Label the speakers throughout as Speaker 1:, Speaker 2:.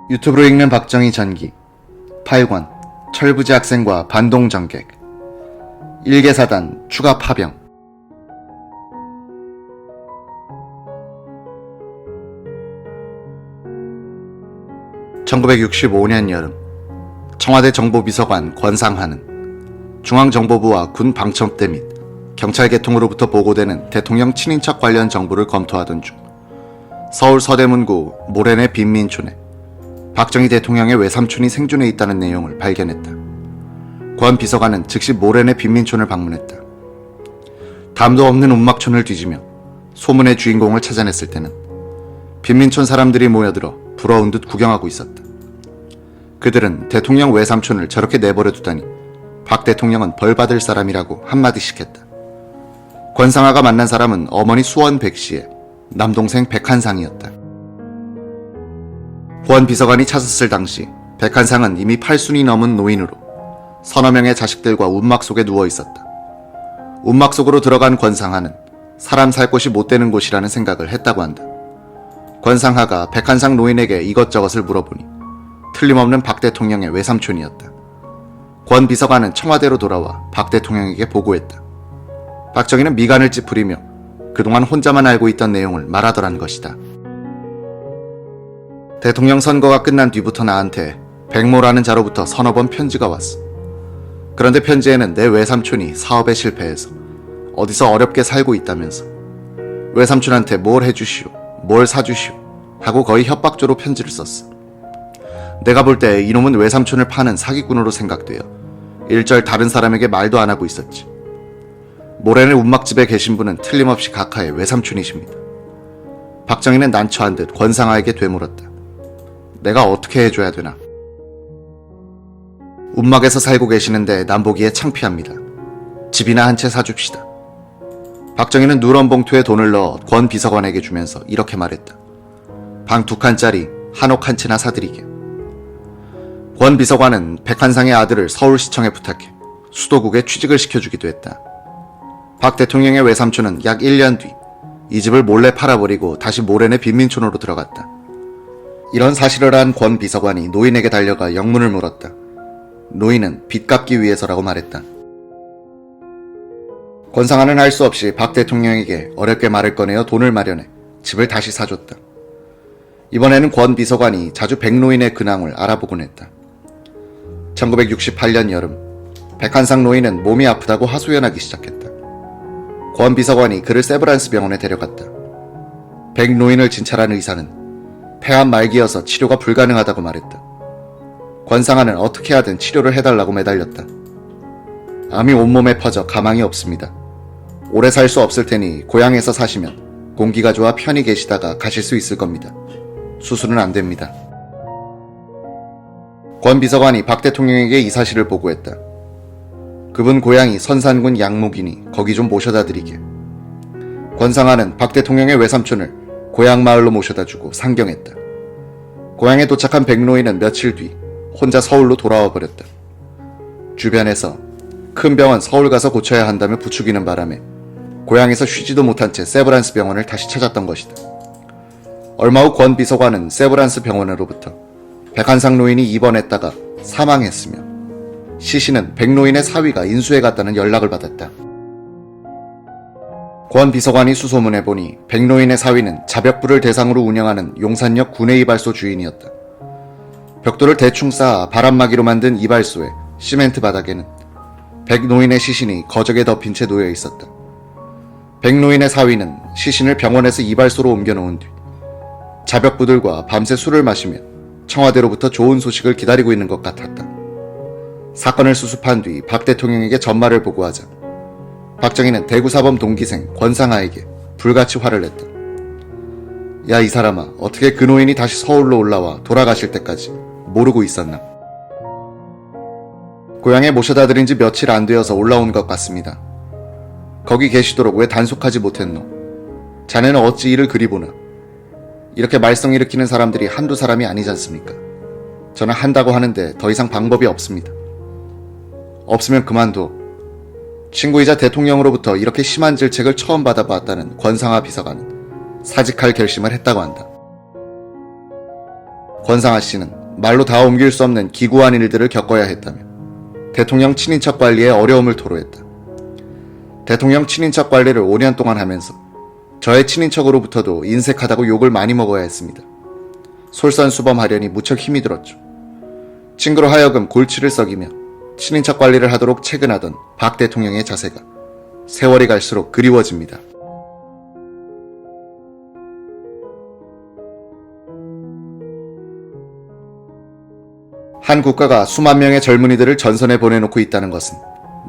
Speaker 1: 유튜브로 읽는 박정희 전기 8권 철부지 학생과 반동 전객 1개사단 추가 파병. (1965년) 여름, 청와대 정보비서관 권상하는 중앙정보부와 군 방첩대 및 경찰 계통으로부터 보고되는 대통령 친인척 관련 정보를 검토하던 중 서울 서대문구 모래내 빈민촌에 박정희 대통령의 외삼촌이 생존해 있다는 내용을 발견했다. 권 비서관은 즉시 모래내 빈민촌을 방문했다. 담도 없는 운막촌을 뒤지며 소문의 주인공을 찾아냈을 때는 빈민촌 사람들이 모여들어 부러운 듯 구경하고 있었다. 그들은 대통령 외삼촌을 저렇게 내버려 두다니 박 대통령은 벌받을 사람이라고 한마디씩 했다. 권상하가 만난 사람은 어머니 수원 백씨의 남동생 백한상이었다. 권 비서관이 찾았을 당시 백한상은 이미 8순이 넘은 노인으로 서너 명의 자식들과 운막 속에 누워 있었다. 운막 속으로 들어간 권상하는 사람 살 곳이 못 되는 곳이라는 생각을 했다고 한다. 권상하가 백한상 노인에게 이것저것을 물어보니 틀림없는 박 대통령의 외삼촌이었다. 권 비서관은 청와대로 돌아와 박 대통령에게 보고했다. 박정희는 미간을 찌푸리며 그동안 혼자만 알고 있던 내용을 말하더란 것이다. 대통령 선거가 끝난 뒤부터 나한테 백모라는 자로부터 서너 번 편지가 왔어. 그런데 편지에는 내 외삼촌이 사업에 실패해서 어디서 어렵게 살고 있다면서 외삼촌한테 뭘 해주시오, 뭘 사주시오 하고 거의 협박조로 편지를 썼어. 내가 볼 때 이놈은 외삼촌을 파는 사기꾼으로 생각되어 일절 다른 사람에게 말도 안 하고 있었지. 모래내 운막집에 계신 분은 틀림없이 각하의 외삼촌이십니다. 박정희는 난처한 듯 권상하에게 되물었다. 내가 어떻게 해줘야 되나? 운막에서 살고 계시는데 남 보기에 창피합니다. 집이나 한 채 사줍시다. 박정희는 누런 봉투에 돈을 넣어 권 비서관에게 주면서 이렇게 말했다. 방 2칸짜리 한옥 한 채나 사드리게. 권 비서관은 백한상의 아들을 서울시청에 부탁해 수도국에 취직을 시켜주기도 했다. 박 대통령의 외삼촌은 약 1년 뒤 이 집을 몰래 팔아버리고 다시 모래내 빈민촌으로 들어갔다. 이런 사실을 안 권 비서관이 노인에게 달려가 영문을 물었다. 노인은 빚 갚기 위해서라고 말했다. 권상하는 할 수 없이 박 대통령에게 어렵게 말을 꺼내어 돈을 마련해 집을 다시 사줬다. 이번에는 권 비서관이 자주 백노인의 근황을 알아보곤 했다. 1968년 여름, 백한상 노인은 몸이 아프다고 하소연하기 시작했다. 권 비서관이 그를 세브란스 병원에 데려갔다. 백노인을 진찰한 의사는 폐암 말기여서 치료가 불가능하다고 말했다. 권상하는 어떻게 하든 치료를 해달라고 매달렸다. 암이 온몸에 퍼져 가망이 없습니다. 오래 살 수 없을 테니 고향에서 사시면 공기가 좋아 편히 계시다가 가실 수 있을 겁니다. 수술은 안 됩니다. 권 비서관이 박 대통령에게 이 사실을 보고했다. 그분 고향이 선산군 양목이니 거기 좀 모셔다 드리게. 권상하는 박 대통령의 외삼촌을 고향 마을로 모셔다 주고 상경했다. 고향에 도착한 백노인은 며칠 뒤 혼자 서울로 돌아와 버렸다. 주변에서 큰 병원 서울 가서 고쳐야 한다며 부추기는 바람에 고향에서 쉬지도 못한 채 세브란스 병원을 다시 찾았던 것이다. 얼마 후 권 비서관은 세브란스 병원으로부터 백한상 노인이 입원했다가 사망했으며 시신은 백노인의 사위가 인수해 갔다는 연락을 받았다. 권 비서관이 수소문해 보니 백노인의 사위는 자벽부를 대상으로 운영하는 용산역 구내이발소 주인이었다. 벽돌을 대충 쌓아 바람막이로 만든 이발소의 시멘트 바닥에는 백노인의 시신이 거적에 덮인 채 놓여 있었다. 백노인의 사위는 시신을 병원에서 이발소로 옮겨놓은 뒤 자벽부들과 밤새 술을 마시며 청와대로부터 좋은 소식을 기다리고 있는 것 같았다. 사건을 수습한 뒤 박 대통령에게 전말을 보고하자 박정희는 대구사범 동기생 권상하에게 불같이 화를 냈다. 야, 이 사람아, 어떻게 그 노인이 다시 서울로 올라와 돌아가실 때까지 모르고 있었나? 고향에 모셔다 드린 지 며칠 안 되어서 올라온 것 같습니다. 거기 계시도록 왜 단속하지 못했노? 자네는 어찌 일을 그리 보나? 이렇게 말썽 일으키는 사람들이 한두 사람이 아니지 않습니까? 저는 한다고 하는데 더 이상 방법이 없습니다. 없으면 그만둬. 친구이자 대통령으로부터 이렇게 심한 질책을 처음 받아봤다는 권상하 비서관은 사직할 결심을 했다고 한다. 권상하 씨는 말로 다 옮길 수 없는 기구한 일들을 겪어야 했다며 대통령 친인척 관리에 어려움을 토로했다. 대통령 친인척 관리를 5년 동안 하면서 저의 친인척으로부터도 인색하다고 욕을 많이 먹어야 했습니다. 솔선수범하려니 무척 힘이 들었죠. 친구로 하여금 골치를 썩이며 친인척 관리를 하도록 채근하던 박 대통령의 자세가 세월이 갈수록 그리워집니다. 한 국가가 수만 명의 젊은이들을 전선에 보내놓고 있다는 것은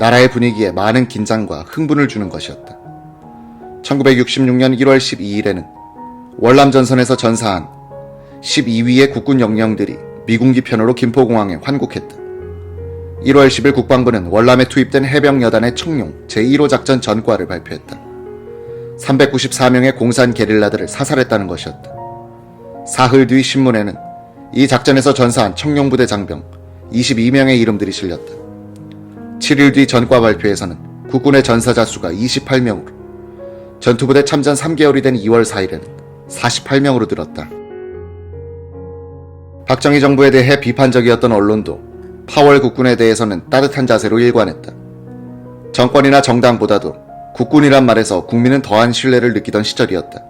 Speaker 1: 나라의 분위기에 많은 긴장과 흥분을 주는 것이었다. 1966년 1월 12일에는 월남전선에서 전사한 12위의 국군 영령들이 미군기 편으로 김포공항에 환국했다. 1월 10일 국방부는 월남에 투입된 해병여단의 청룡 제1호 작전 전과를 발표했다. 394명의 공산 게릴라들을 사살했다는 것이었다. 사흘 뒤 신문에는 이 작전에서 전사한 청룡부대 장병 22명의 이름들이 실렸다. 7일 뒤 전과 발표에서는 국군의 전사자 수가 28명으로 전투부대 참전 3개월이 된 2월 4일에는 48명으로 늘었다. 박정희 정부에 대해 비판적이었던 언론도 파월 국군에 대해서는 따뜻한 자세로 일관했다. 정권이나 정당보다도 국군이란 말에서 국민은 더한 신뢰를 느끼던 시절이었다.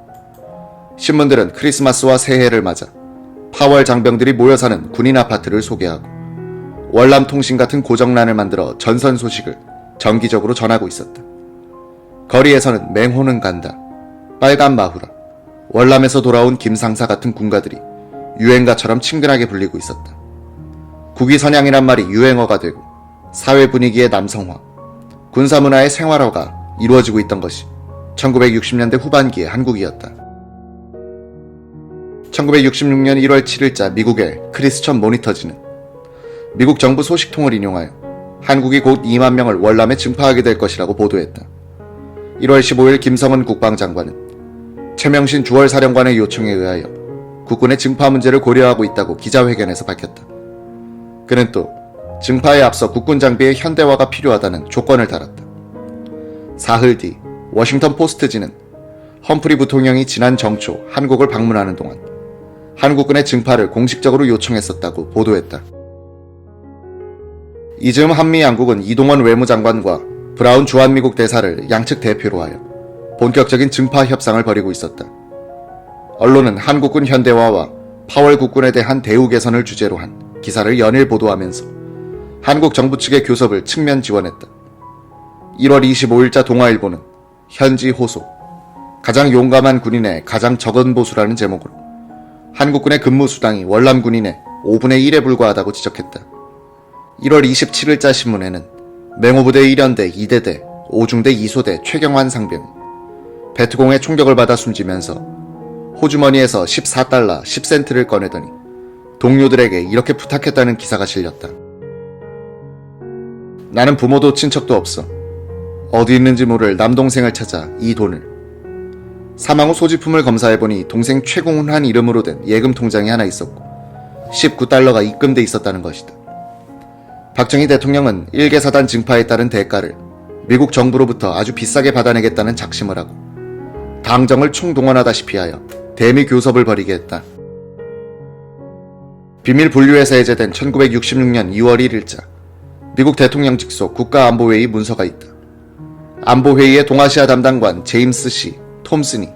Speaker 1: 신문들은 크리스마스와 새해를 맞아 파월 장병들이 모여 사는 군인 아파트를 소개하고 월남통신 같은 고정란을 만들어 전선 소식을 정기적으로 전하고 있었다. 거리에서는 맹호는 간다, 빨간 마후라, 월남에서 돌아온 김상사 같은 군가들이 유행가처럼 친근하게 불리고 있었다. 국위선양이란 말이 유행어가 되고 사회 분위기의 남성화, 군사문화의 생활화가 이루어지고 있던 것이 1960년대 후반기의 한국이었다. 1966년 1월 7일자 미국의 크리스천 모니터지는 미국 정부 소식통을 인용하여 한국이 곧 2만 명을 월남에 증파하게 될 것이라고 보도했다. 1월 15일 김성은 국방장관은 최명신 주월사령관의 요청에 의하여 국군의 증파 문제를 고려하고 있다고 기자회견에서 밝혔다. 그는 또 증파에 앞서 국군 장비의 현대화가 필요하다는 조건을 달았다. 사흘 뒤 워싱턴 포스트지는 험프리 부통령이 지난 정초 한국을 방문하는 동안 한국군의 증파를 공식적으로 요청했었다고 보도했다. 이즈음 한미양국은 이동원 외무장관과 브라운 주한미국 대사를 양측 대표로 하여 본격적인 증파 협상을 벌이고 있었다. 언론은 한국군 현대화와 파월 국군에 대한 대우 개선을 주제로 한 기사를 연일 보도하면서 한국 정부 측의 교섭을 측면 지원했다. 1월 25일자 동아일보는 현지 호소, 가장 용감한 군인의 가장 적은 보수라는 제목으로 한국군의 근무 수당이 월남 군인의 5분의 1에 불과하다고 지적했다. 1월 27일자 신문에는 맹호부대 1연대 2대대 5중대 2소대 최경환 상병이 베트공의 총격을 받아 숨지면서 호주머니에서 14달러 10센트를 꺼내더니 동료들에게 이렇게 부탁했다는 기사가 실렸다. 나는 부모도 친척도 없어. 어디 있는지 모를 남동생을 찾아 이 돈을. 사망 후 소지품을 검사해보니 동생 최공훈한 이름으로 된 예금 통장이 하나 있었고 19달러가 입금돼 있었다는 것이다. 박정희 대통령은 일개사단 증파에 따른 대가를 미국 정부로부터 아주 비싸게 받아내겠다는 작심을 하고 당정을 총동원하다시피 하여 대미 교섭을 벌이게 했다. 비밀 분류에서 해제된 1966년 2월 1일자 미국 대통령 직속 국가안보회의 문서가 있다. 안보회의의 동아시아 담당관 제임스 C. 톰슨이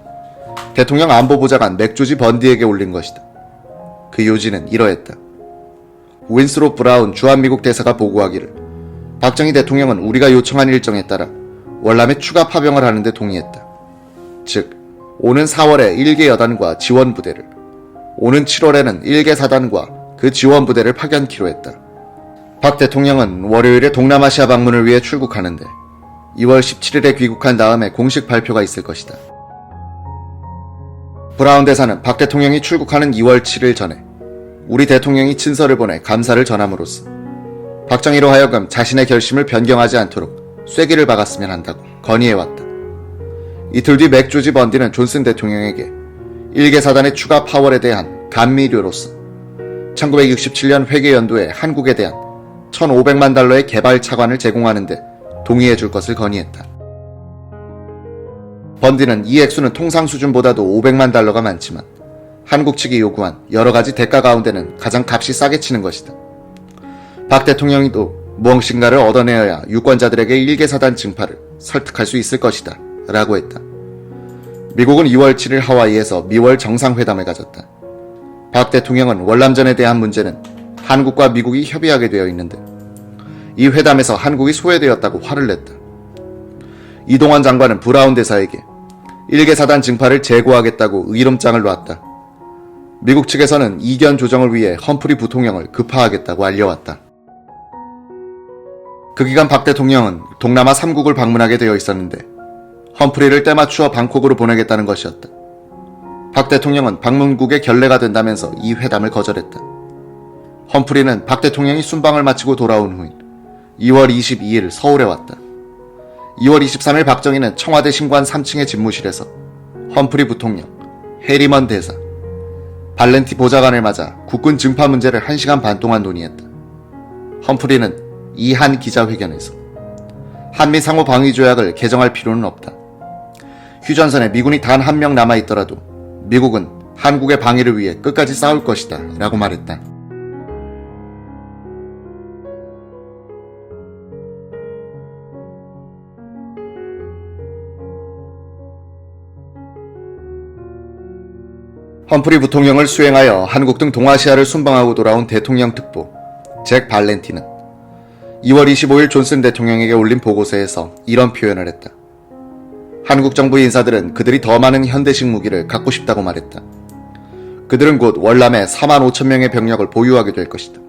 Speaker 1: 대통령 안보보좌관 맥조지 번디에게 올린 것이다. 그 요지는 이러했다. 윈스롭 브라운 주한미국 대사가 보고하기를 박정희 대통령은 우리가 요청한 일정에 따라 월남에 추가 파병을 하는데 동의했다. 즉 오는 4월에 1개 여단과 지원부대를, 오는 7월에는 1개 사단과 그 지원부대를 파견키로 했다. 박 대통령은 월요일에 동남아시아 방문을 위해 출국하는데 2월 17일에 귀국한 다음에 공식 발표가 있을 것이다. 브라운 대사는 박 대통령이 출국하는 2월 7일 전에 우리 대통령이 친서를 보내 감사를 전함으로써 박정희로 하여금 자신의 결심을 변경하지 않도록 쐐기를 박았으면 한다고 건의해왔다. 이틀 뒤 맥조지 번디는 존슨 대통령에게 1개 사단의 추가 파월에 대한 감미료로서 1967년 회계연도에 한국에 대한 1,500만 달러의 개발 차관을 제공하는데 동의해줄 것을 건의했다. 번디는 이 액수는 통상 수준보다도 500만 달러가 많지만 한국 측이 요구한 여러 가지 대가 가운데는 가장 값이 싸게 치는 것이다. 박 대통령도 무엇인가를 얻어내어야 유권자들에게 일개사단 증파를 설득할 수 있을 것이다 라고 했다. 미국은 2월 7일 하와이에서 미월 정상회담을 가졌다. 박 대통령은 월남전에 대한 문제는 한국과 미국이 협의하게 되어 있는데 이 회담에서 한국이 소외되었다고 화를 냈다. 이동환 장관은 브라운 대사에게 일개사단 증파를 재고하겠다고 의름장을 놨다. 미국 측에서는 이견 조정을 위해 험프리 부통령을 급파하겠다고 알려왔다. 그 기간 박 대통령은 동남아 3국을 방문하게 되어 있었는데 험프리를 때맞추어 방콕으로 보내겠다는 것이었다. 박 대통령은 방문국의 결례가 된다면서 이 회담을 거절했다. 험프리는 박 대통령이 순방을 마치고 돌아온 후인 2월 22일 서울에 왔다. 2월 23일 박정희는 청와대 신관 3층의 집무실에서 험프리 부통령, 해리먼 대사, 발렌티 보좌관을 맞아 국군 증파 문제를 1시간 반 동안 논의했다. 험프리는 이 한 기자회견에서 한미 상호 방위 조약을 개정할 필요는 없다. 휴전선에 미군이 단 한 명 남아있더라도 미국은 한국의 방위를 위해 끝까지 싸울 것이다 라고 말했다. 험프리 부통령을 수행하여 한국 등 동아시아를 순방하고 돌아온 대통령 특보 잭 발렌티는 2월 25일 존슨 대통령에게 올린 보고서에서 이런 표현을 했다. 한국 정부 인사들은 그들이 더 많은 현대식 무기를 갖고 싶다고 말했다. 그들은 곧 월남에 4만 5천 명의 병력을 보유하게 될 것이다.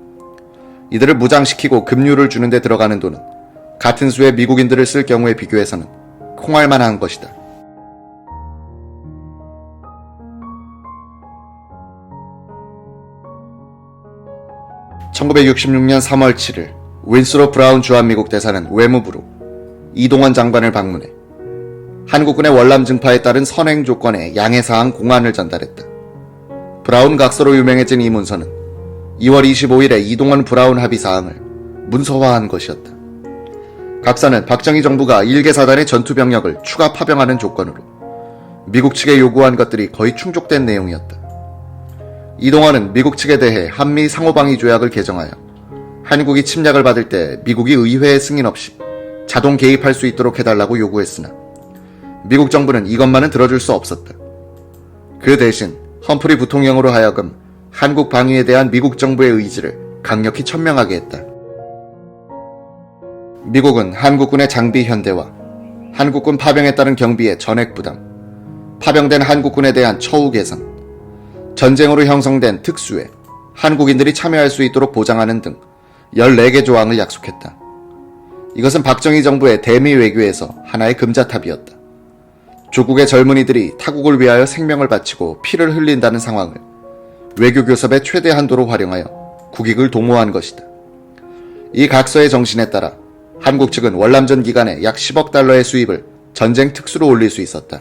Speaker 1: 이들을 무장시키고 급료를 주는 데 들어가는 돈은 같은 수의 미국인들을 쓸 경우에 비교해서는 콩알만한 것이다. (1966년 3월 7일) 윈스로 브라운 주한미국 대사는 외무부로 이동환 장관을 방문해 한국군의 월남 증파에 따른 선행 조건의 양해사항 공안을 전달했다. 브라운 각서로 유명해진 이 문서는 2월 25일에 이동환 브라운 합의사항을 문서화한 것이었다. 각서는 박정희 정부가 일개사단의 전투병력을 추가 파병하는 조건으로 미국 측에 요구한 것들이 거의 충족된 내용이었다. 이동환은 미국 측에 대해 한미 상호방위 조약을 개정하여 한국이 침략을 받을 때 미국이 의회의 승인 없이 자동 개입할 수 있도록 해달라고 요구했으나 미국 정부는 이것만은 들어줄 수 없었다. 그 대신 험프리 부통령으로 하여금 한국 방위에 대한 미국 정부의 의지를 강력히 천명하게 했다. 미국은 한국군의 장비 현대화, 한국군 파병에 따른 경비의 전액 부담, 파병된 한국군에 대한 처우 개선, 전쟁으로 형성된 특수에 한국인들이 참여할 수 있도록 보장하는 등 14개 조항을 약속했다. 이것은 박정희 정부의 대미 외교에서 하나의 금자탑이었다. 조국의 젊은이들이 타국을 위하여 생명을 바치고 피를 흘린다는 상황을 외교 교섭의 최대 한도로 활용하여 국익을 도모한 것이다. 이 각서의 정신에 따라 한국 측은 월남전 기간에 약 10억 달러의 수입을 전쟁 특수로 올릴 수 있었다.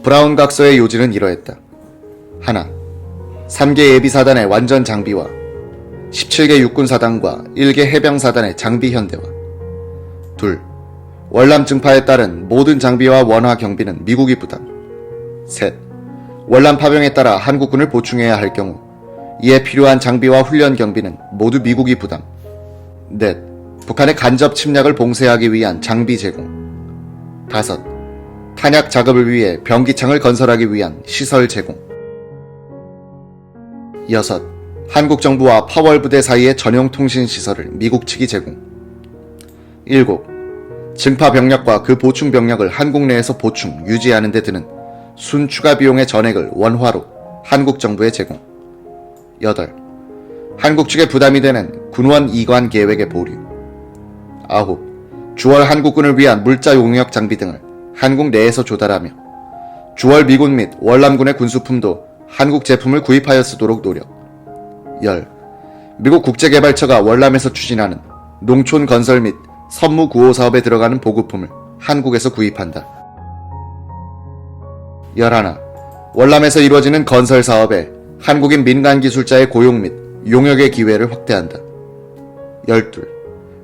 Speaker 1: 브라운 각서의 요지는 이러했다. 하나, 3개 예비사단의 완전 장비와 17개 육군사단과 1개 해병사단의 장비 현대화. 둘, 월남 증파에 따른 모든 장비와 원화 경비는 미국이 부담. 셋, 월남 파병에 따라 한국군을 보충해야 할 경우 이에 필요한 장비와 훈련 경비는 모두 미국이 부담. 넷, 북한의 간접 침략을 봉쇄하기 위한 장비 제공. 다섯, 탄약 작업을 위해 병기창을 건설하기 위한 시설 제공. 여섯, 한국 정부와 파월 부대 사이의 전용 통신 시설을 미국 측이 제공. 일곱, 증파 병력과 그 보충 병력을 한국 내에서 보충, 유지하는 데 드는 순 추가 비용의 전액을 원화로 한국 정부에 제공. 여덟, 한국 측에 부담이 되는 군원 이관 계획의 보류. 아홉, 주월 한국군을 위한 물자 용역 장비 등을 한국 내에서 조달하며 주월 미군 및 월남군의 군수품도 한국 제품을 구입하여 쓰도록 노력. 10. 미국 국제개발처가 월남에서 추진하는 농촌 건설 및 선무 구호 사업에 들어가는 보급품을 한국에서 구입한다. 11. 월남에서 이루어지는 건설 사업에 한국인 민간 기술자의 고용 및 용역의 기회를 확대한다. 12.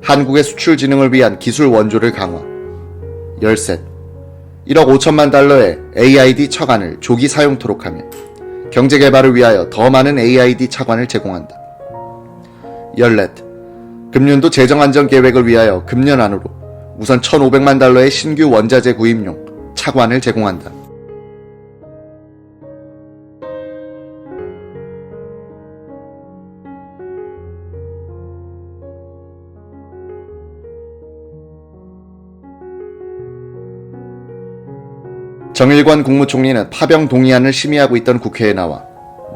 Speaker 1: 한국의 수출 진흥을 위한 기술 원조를 강화. 13. 1억 5천만 달러의 AID 차관을 조기 사용토록 하며 경제개발을 위하여 더 많은 AID 차관을 제공한다. 14. 금년도 재정안전계획을 위하여 금년 안으로 우선 1,500만 달러의 신규 원자재 구입용 차관을 제공한다. 정일관 국무총리는 파병 동의안을 심의하고 있던 국회에 나와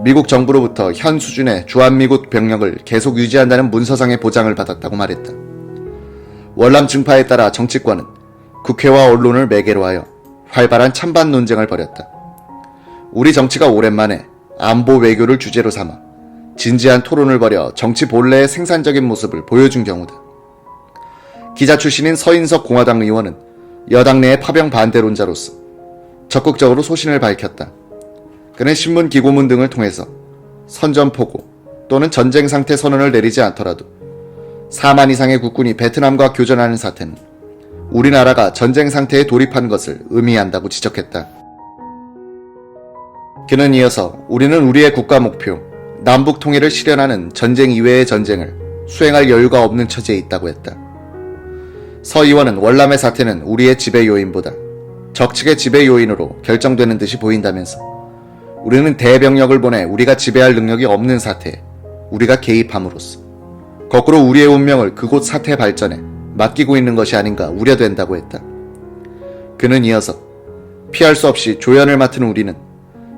Speaker 1: 미국 정부로부터 현 수준의 주한미군 병력을 계속 유지한다는 문서상의 보장을 받았다고 말했다. 월남 증파에 따라 정치권은 국회와 언론을 매개로 하여 활발한 찬반 논쟁을 벌였다. 우리 정치가 오랜만에 안보 외교를 주제로 삼아 진지한 토론을 벌여 정치 본래의 생산적인 모습을 보여준 경우다. 기자 출신인 서인석 공화당 의원은 여당 내의 파병 반대론자로서 적극적으로 소신을 밝혔다. 그는 신문 기고문 등을 통해서 선전포고 또는 전쟁 상태 선언을 내리지 않더라도 4만 이상의 국군이 베트남과 교전하는 사태는 우리나라가 전쟁 상태에 돌입한 것을 의미한다고 지적했다. 그는 이어서 우리는 우리의 국가 목표, 남북 통일을 실현하는 전쟁 이외의 전쟁을 수행할 여유가 없는 처지에 있다고 했다. 서 의원은 월남의 사태는 우리의 지배 요인보다 적측의 지배 요인으로 결정되는 듯이 보인다면서 우리는 대병력을 보내 우리가 지배할 능력이 없는 사태에 우리가 개입함으로써 거꾸로 우리의 운명을 그곳 사태 발전에 맡기고 있는 것이 아닌가 우려된다고 했다. 그는 이어서 피할 수 없이 조연을 맡은 우리는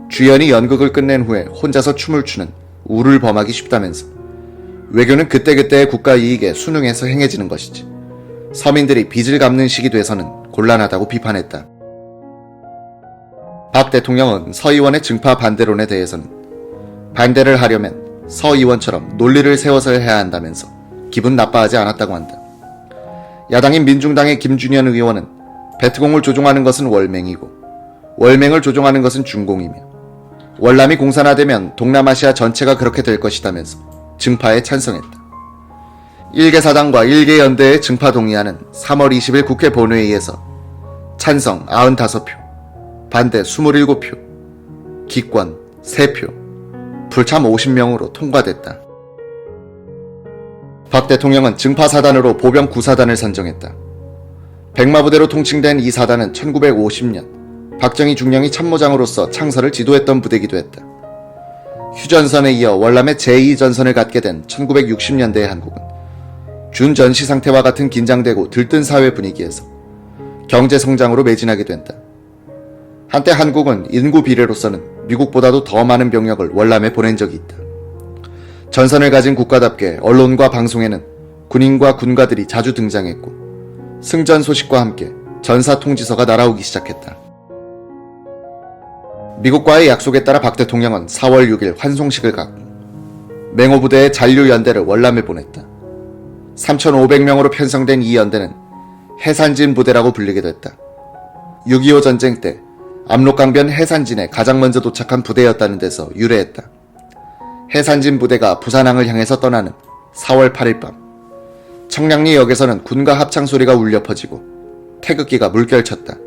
Speaker 1: 주연이 연극을 끝낸 후에 혼자서 춤을 추는 우를 범하기 쉽다면서 외교는 그때그때의 국가 이익에 순응해서 행해지는 것이지 서민들이 빚을 갚는 시기 돼서는 곤란하다고 비판했다. 박 대통령은 서 의원의 증파 반대론에 대해서는 반대를 하려면 서 의원처럼 논리를 세워서 해야 한다면서 기분 나빠하지 않았다고 한다. 야당인 민중당의 김준현 의원은 베트공을 조종하는 것은 월맹이고 월맹을 조종하는 것은 중공이며 월남이 공산화되면 동남아시아 전체가 그렇게 될 것이다면서 증파에 찬성했다. 일개사당과 일개연대의 증파 동의안은 3월 20일 국회 본회의에서 찬성 95표, 반대 27표, 기권 3표, 불참 50명으로 통과됐다. 박 대통령은 증파사단으로 보병 9사단을 선정했다. 백마부대로 통칭된 이 사단은 1950년 박정희 중령이 참모장으로서 창설을 지도했던 부대이기도 했다. 휴전선에 이어 월남의 제2전선을 갖게 된 1960년대의 한국은 준전시 상태와 같은 긴장되고 들뜬 사회 분위기에서 경제성장으로 매진하게 된다. 한때 한국은 인구 비례로서는 미국보다도 더 많은 병력을 월남에 보낸 적이 있다. 전선을 가진 국가답게 언론과 방송에는 군인과 군가들이 자주 등장했고 승전 소식과 함께 전사 통지서가 날아오기 시작했다. 미국과의 약속에 따라 박 대통령은 4월 6일 환송식을 갖고 맹호부대의 잔류연대를 월남에 보냈다. 3,500명으로 편성된 이 연대는 해산진 부대라고 불리게 됐다. 6.25 전쟁 때 압록강변 해산진에 가장 먼저 도착한 부대였다는 데서 유래했다. 해산진 부대가 부산항을 향해서 떠나는 4월 8일 밤 청량리역에서는 군가 합창 소리가 울려 퍼지고 태극기가 물결쳤다.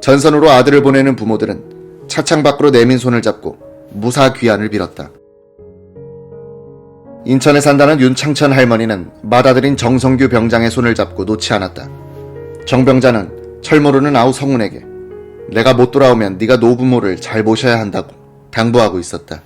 Speaker 1: 전선으로 아들을 보내는 부모들은 차창 밖으로 내민 손을 잡고 무사 귀환을 빌었다. 인천에 산다는 윤창천 할머니는 맏아들인 정성규 병장의 손을 잡고 놓지 않았다. 정 병자는 철모르는 아우 성훈에게 내가 못 돌아오면 네가 노부모를 잘 모셔야 한다고 당부하고 있었다.